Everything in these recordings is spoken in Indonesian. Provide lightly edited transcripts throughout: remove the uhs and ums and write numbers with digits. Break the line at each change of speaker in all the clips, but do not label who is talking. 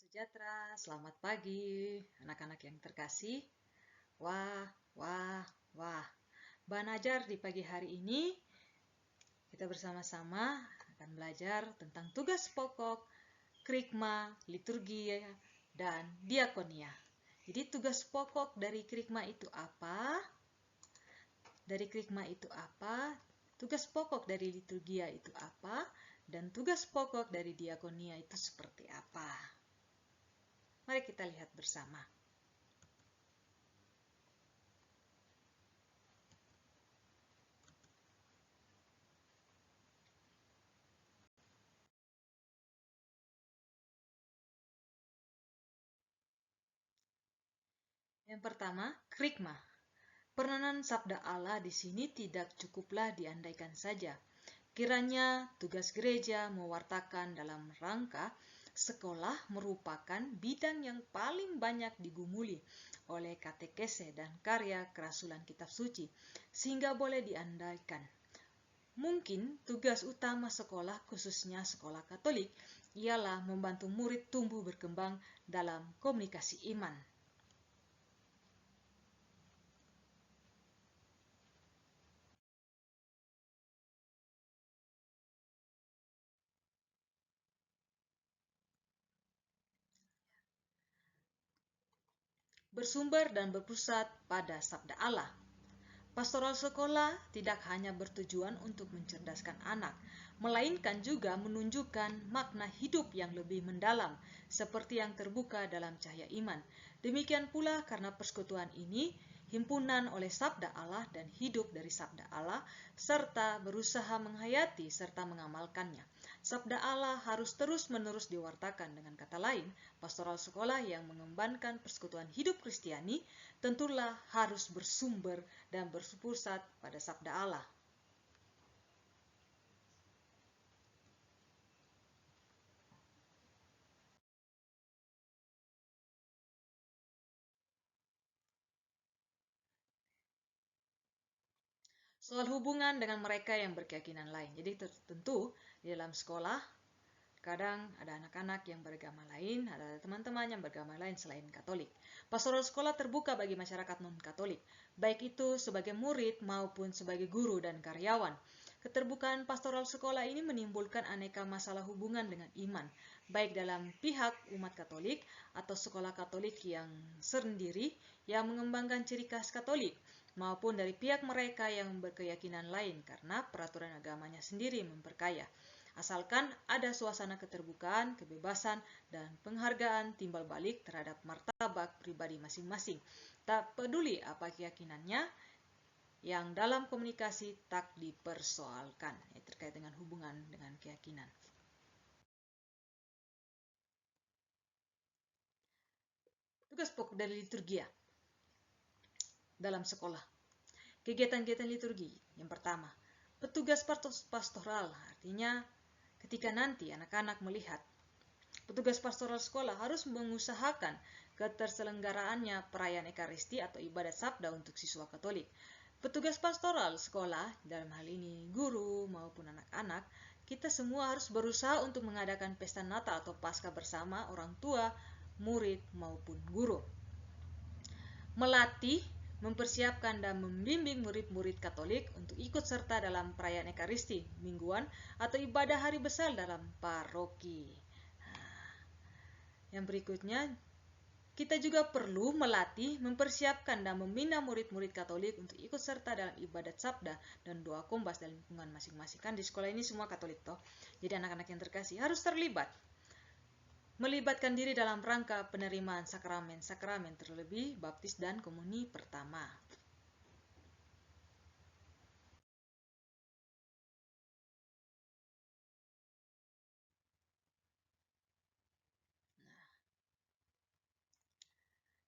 Sejahtera, selamat pagi anak-anak yang terkasih. Wah, wah, wah. Belajar di pagi hari ini kita bersama-sama akan belajar tentang tugas pokok, krikma, liturgi, dan diakonia. Jadi tugas pokok dari krikma itu apa? Dari krikma itu apa? Tugas pokok dari liturgia itu apa? Dan tugas pokok dari diakonia itu seperti apa? Mari kita lihat bersama. Yang pertama, krikma. Peranan sabda Allah di sini tidak cukuplah diandaikan saja. Kiranya tugas gereja mewartakan dalam rangka sekolah merupakan bidang yang paling banyak digumuli oleh katekese dan karya kerasulan kitab suci, sehingga boleh diandaikan. Mungkin tugas utama sekolah, khususnya sekolah Katolik, ialah membantu murid tumbuh berkembang dalam komunikasi iman. Bersumber dan berpusat pada sabda Allah. Pastoral sekolah tidak hanya bertujuan untuk mencerdaskan anak, melainkan juga menunjukkan makna hidup yang lebih mendalam, seperti yang terbuka dalam cahaya iman. Demikian pula karena persekutuan ini, himpunan oleh sabda Allah dan hidup dari sabda Allah, serta berusaha menghayati serta mengamalkannya. Sabda Allah harus terus-menerus diwartakan. Dengan kata lain, pastoral sekolah yang mengembangkan persekutuan hidup Kristiani tentulah harus bersumber dan berpusat pada sabda Allah. Soal hubungan dengan mereka yang berkeyakinan lain. Jadi tentu di dalam sekolah kadang ada anak-anak yang beragama lain, ada teman-teman yang beragama lain selain Katolik. Pastoral sekolah terbuka bagi masyarakat non-Katolik, baik itu sebagai murid maupun sebagai guru dan karyawan. Keterbukaan pastoral sekolah ini menimbulkan aneka masalah hubungan dengan iman, baik dalam pihak umat Katolik atau sekolah Katolik yang sendiri yang mengembangkan ciri khas Katolik, maupun dari pihak mereka yang berkeyakinan lain karena peraturan agamanya sendiri memperkaya. Asalkan ada suasana keterbukaan, kebebasan, dan penghargaan timbal balik terhadap martabat pribadi masing-masing. Tak peduli apa keyakinannya, yang dalam komunikasi tak dipersoalkan, terkait dengan hubungan dengan keyakinan. Tugas pokok dari liturgia dalam sekolah. Kegiatan-kegiatan liturgi. Yang pertama, petugas pastoral, artinya ketika nanti anak-anak melihat petugas pastoral sekolah harus mengusahakan keterselenggaraannya perayaan Ekaristi atau ibadat sabda untuk siswa Katolik. Petugas pastoral sekolah, dalam hal ini guru maupun anak-anak, kita semua harus berusaha untuk mengadakan pesta Natal atau Paskah bersama orang tua, murid maupun guru. Melatih, mempersiapkan dan membimbing murid-murid Katolik untuk ikut serta dalam perayaan Ekaristi mingguan atau ibadah hari besar dalam paroki. Yang berikutnya, kita juga perlu melatih, mempersiapkan dan membina murid-murid Katolik untuk ikut serta dalam ibadat sabda dan doa kombas dalam lingkungan masing-masing. Kan di sekolah ini semua Katolik toh. Jadi anak-anak yang terkasih harus terlibat. Melibatkan diri dalam rangka penerimaan sakramen-sakramen terlebih baptis dan komuni pertama.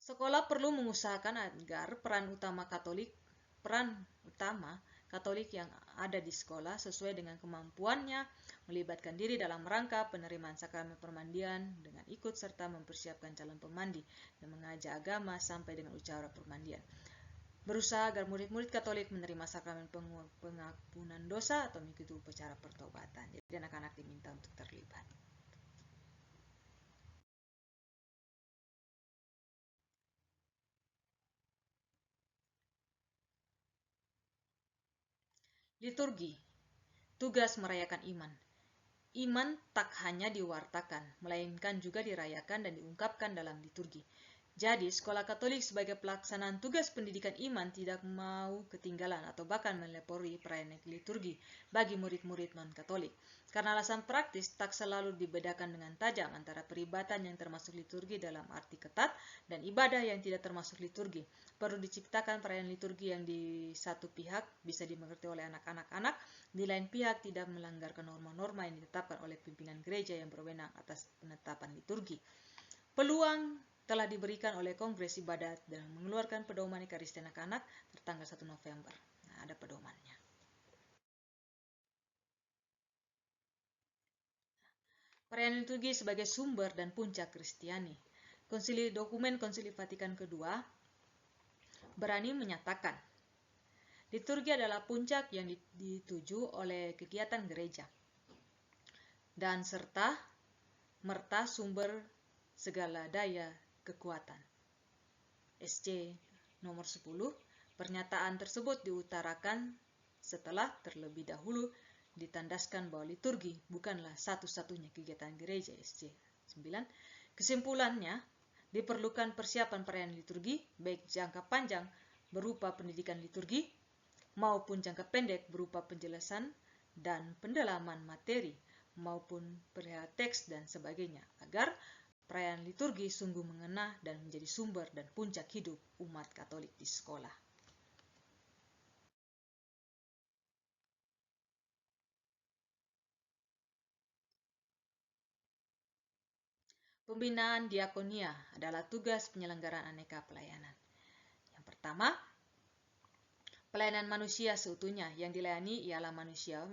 Sekolah perlu mengusahakan agar peran utama Katolik yang ada di sekolah sesuai dengan kemampuannya, melibatkan diri dalam rangka penerimaan sakramen permandian dengan ikut serta mempersiapkan calon pemandi dan mengajak agama sampai dengan ucara permandian. Berusaha agar murid-murid Katolik menerima sakramen pengampunan dosa atau mengikuti upacara pertobatan. Jadi anak-anak diminta untuk terlibat. Liturgi, tugas merayakan iman. Iman tak hanya diwartakan, melainkan juga dirayakan dan diungkapkan dalam liturgi. Jadi, sekolah Katolik sebagai pelaksanaan tugas pendidikan iman tidak mau ketinggalan atau bahkan melepori perayaan liturgi bagi murid-murid non-Katolik. Karena alasan praktis, tak selalu dibedakan dengan tajam antara peribadatan yang termasuk liturgi dalam arti ketat dan ibadah yang tidak termasuk liturgi. Perlu diciptakan perayaan liturgi yang di satu pihak bisa dimengerti oleh anak-anak, di lain pihak tidak melanggarkan norma-norma yang ditetapkan oleh pimpinan gereja yang berwenang atas penetapan liturgi. Peluang telah diberikan oleh Kongres Ibadat dan mengeluarkan pedoman Ekaristi anak-anak tertanggal 1 November. Nah, ada pedomannya. Perayaan liturgi sebagai sumber dan puncak Kristiani. Dokumen Konsili Vatikan II berani menyatakan liturgi adalah puncak yang dituju oleh kegiatan gereja dan serta merta sumber segala daya kekuatan. SC nomor 10, pernyataan tersebut diutarakan setelah terlebih dahulu ditandaskan bahwa liturgi bukanlah satu-satunya kegiatan gereja. SC 9, kesimpulannya diperlukan persiapan perayaan liturgi baik jangka panjang berupa pendidikan liturgi maupun jangka pendek berupa penjelasan dan pendalaman materi maupun perihal teks dan sebagainya agar perayaan liturgi sungguh mengena dan menjadi sumber dan puncak hidup umat Katolik di sekolah. Pembinaan diakonia adalah tugas penyelenggaraan aneka pelayanan. Yang pertama, pelayanan manusia seutuhnya. Yang dilayani ialah manusia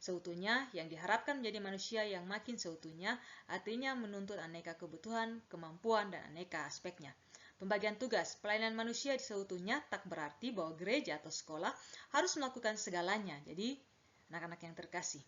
seutuhnya yang diharapkan menjadi manusia yang makin seutuhnya, artinya menuntut aneka kebutuhan, kemampuan, dan aneka aspeknya. Pembagian tugas, pelayanan manusia seutuhnya tak berarti bahwa gereja atau sekolah harus melakukan segalanya. Jadi, anak-anak yang terkasih.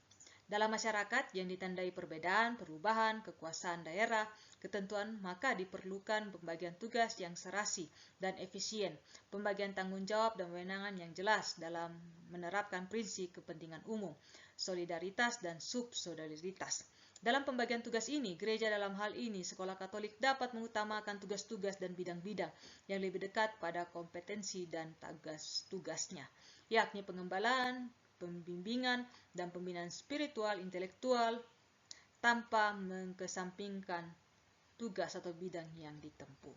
Dalam masyarakat yang ditandai perbedaan, perubahan, kekuasaan daerah, ketentuan, maka diperlukan pembagian tugas yang serasi dan efisien, pembagian tanggung jawab dan kewenangan yang jelas dalam menerapkan prinsip kepentingan umum, solidaritas dan subsolidaritas. Dalam pembagian tugas ini, gereja dalam hal ini sekolah Katolik dapat mengutamakan tugas-tugas dan bidang-bidang yang lebih dekat pada kompetensi dan tugas-tugasnya, yakni pengembalaan, pembimbingan, dan pembinaan spiritual intelektual tanpa mengesampingkan tugas atau bidang yang ditempuh.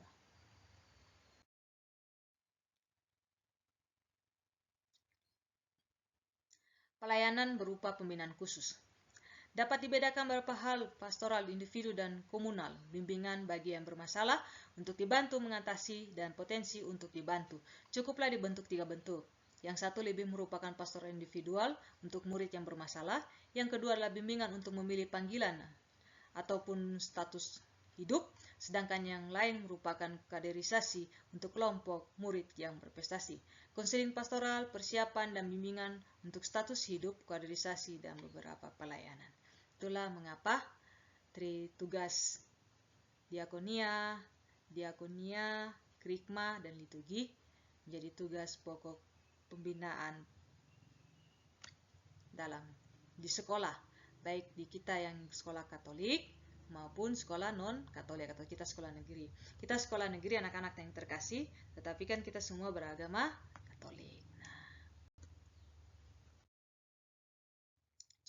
Pelayanan berupa pembinaan khusus. Dapat dibedakan beberapa hal pastoral individu dan komunal, bimbingan bagi yang bermasalah untuk dibantu mengatasi dan potensi untuk dibantu. Cukuplah dibentuk 3 bentuk. Yang satu lebih merupakan pastoral individual untuk murid yang bermasalah, yang kedua adalah bimbingan untuk memilih panggilan ataupun status hidup, sedangkan yang lain merupakan kaderisasi untuk kelompok murid yang berprestasi. Konseling pastoral, persiapan dan bimbingan untuk status hidup, kaderisasi, dan beberapa pelayanan. Itulah mengapa tugas diakonia, krikma, dan liturgi menjadi tugas pokok pembinaan di sekolah, baik di kita yang sekolah Katolik maupun sekolah non-Katolik atau kita sekolah negeri. Kita sekolah negeri anak-anak yang terkasih, tetapi kan kita semua beragama Katolik.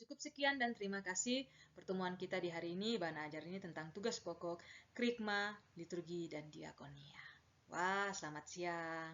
Cukup sekian dan terima kasih pertemuan kita di hari ini. Bana ajar ini tentang tugas pokok krikma, liturgi, dan diakonia. Wah, selamat siang.